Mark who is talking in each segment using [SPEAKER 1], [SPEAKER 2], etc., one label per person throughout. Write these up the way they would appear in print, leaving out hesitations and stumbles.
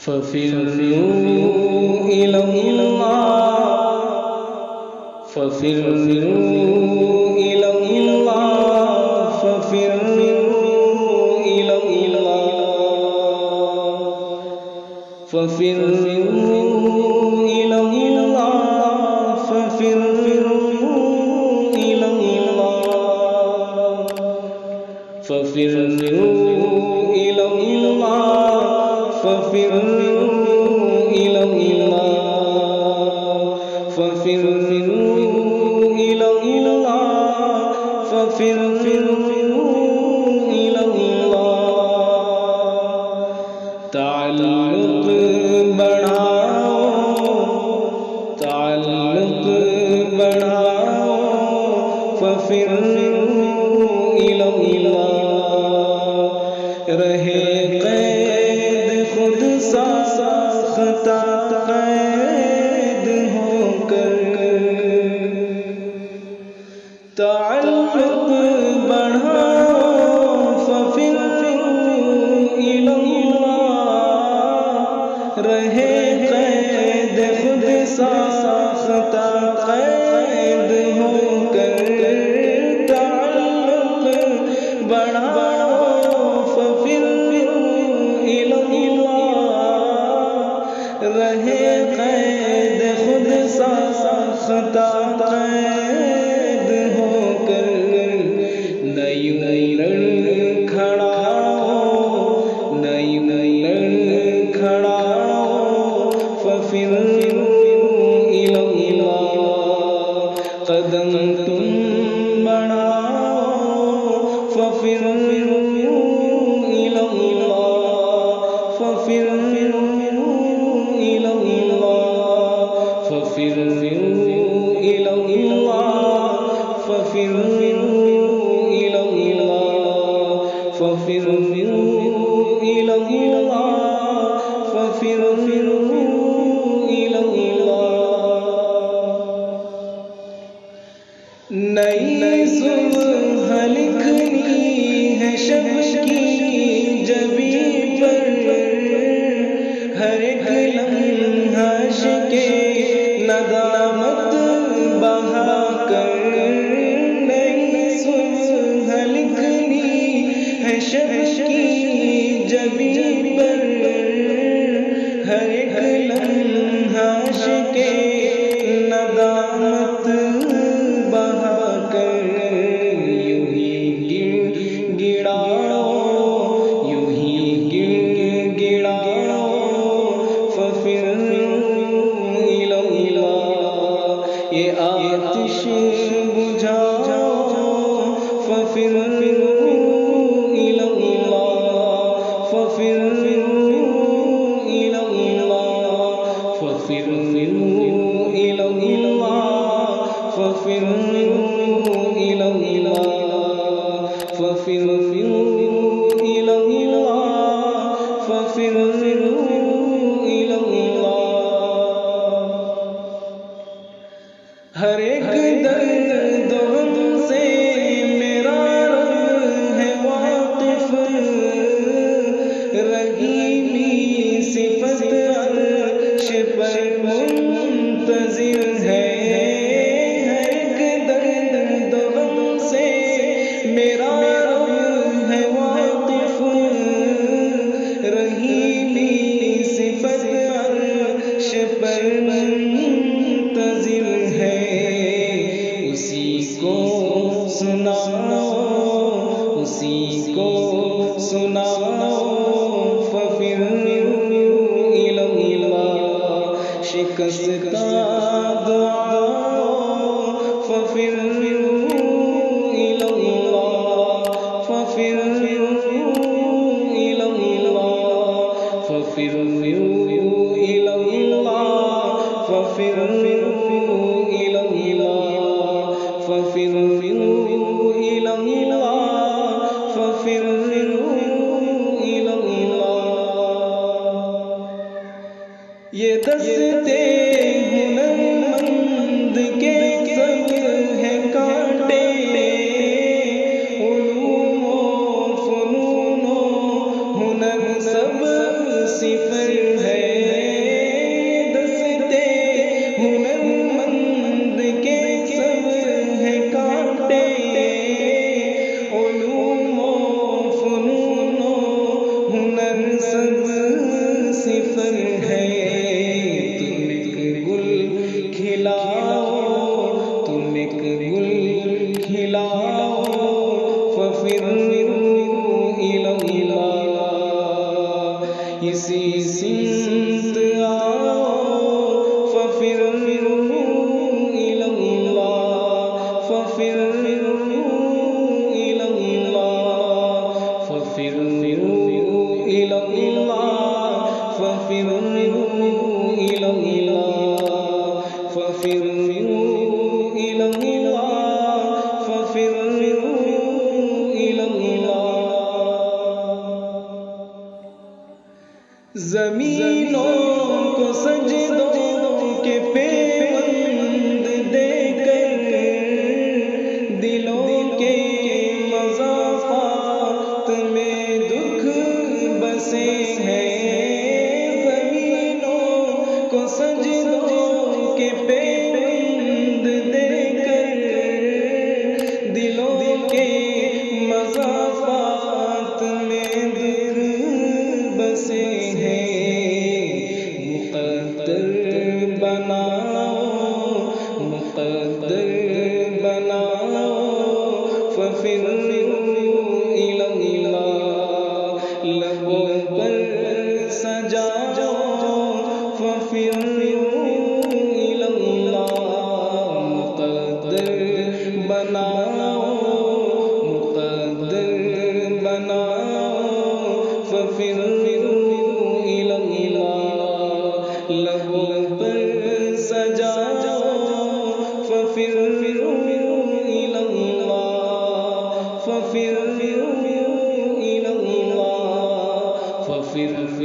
[SPEAKER 1] ففروا إلى الله ففروا إلى الله ففروا إلى الله ففروا إلى الله ففروا إلى الله ففروا إلى الله ففروا إلى الله ففروا إلى الله ففروا إلى الله تعلق بڑھاؤ ففروا إلى الله رہے قید خود ساختہ قید ہو کر تعلق بڑھاؤ ففروا إلى الله رہے قید خود ساختہ قید ہو کر تعلق بڑھاؤ رہے قید خود ساختہ قید ہو کر نئی لڑ کھڑا ففروا إلى الله قدم تم بڑھاؤ ففروا إلى الله ففروا إلى الله ففروا إلى الله ففروا إلى الله ففروا إلى الله ففروا إلى الله نئی صبح لکھنی ہے شب کی جبیں پر ہر ایک لمحہ عاشقِ ندامت بہا کر نئی صبح لکھنی ہے شب کی جبیں پر ہر ایک لمحہ عاشقِ ندامت بہا کر یوں ہی گڑاؤ یہ آتش بجھاؤ ففروا إلى الله ففروا إلى الله ففروا إلى الله ففروا إلى الله ففروا إلى الله ففروا إلى الله ہر ایک درد و غم سے میرا رب ہے واقف رحیمی صفت عرش پر منتظر ہے ہر ایک درد و غم سے میرا رب ہے واقف رحیمی صفت عرش پر منتظر ہے اسی کو سناؤ ففروا إلى الله ففروا إلى الله زمینوں کو سجدوں کے پیوند دے کر دلوں کے مضافات میں دکھ بسے ہیں زمینوں کو سجدوں کے پیوند دے کر دلوں کے مضافات میں دکھ بسے ہیں مقدر بناؤ ففروا إلى الله لبوں پر سجاؤ ففروا إلى الله مقدر بناؤ ففروا إلى الله لبوں پر سجاؤ ففروا إلى الله ففروا إلى الله ففروا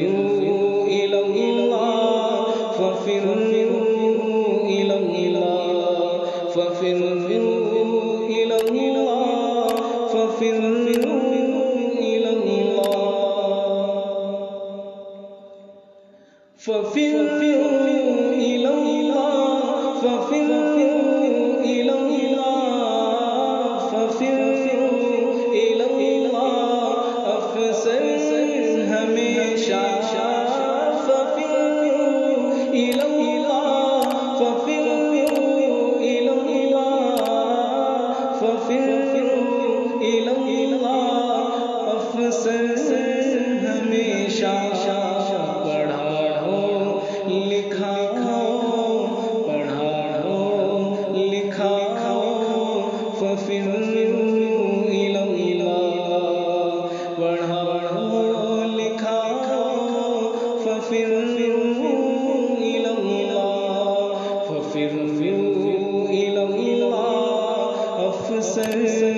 [SPEAKER 1] إلى الله ففروا إلى الله ففروا إلى الله ففروا إلى الله ففروا إلى الله ففروا إلى الله ففروا إلى الله أفسر ہمیشہ ففروا إلى الله ففروا إلى الله ففروا إلى الله أفسر ہمیشہ ففروا إلى الله پڑھو لکھاؤ ففروا إلى الله ففروا إلى الله أفسر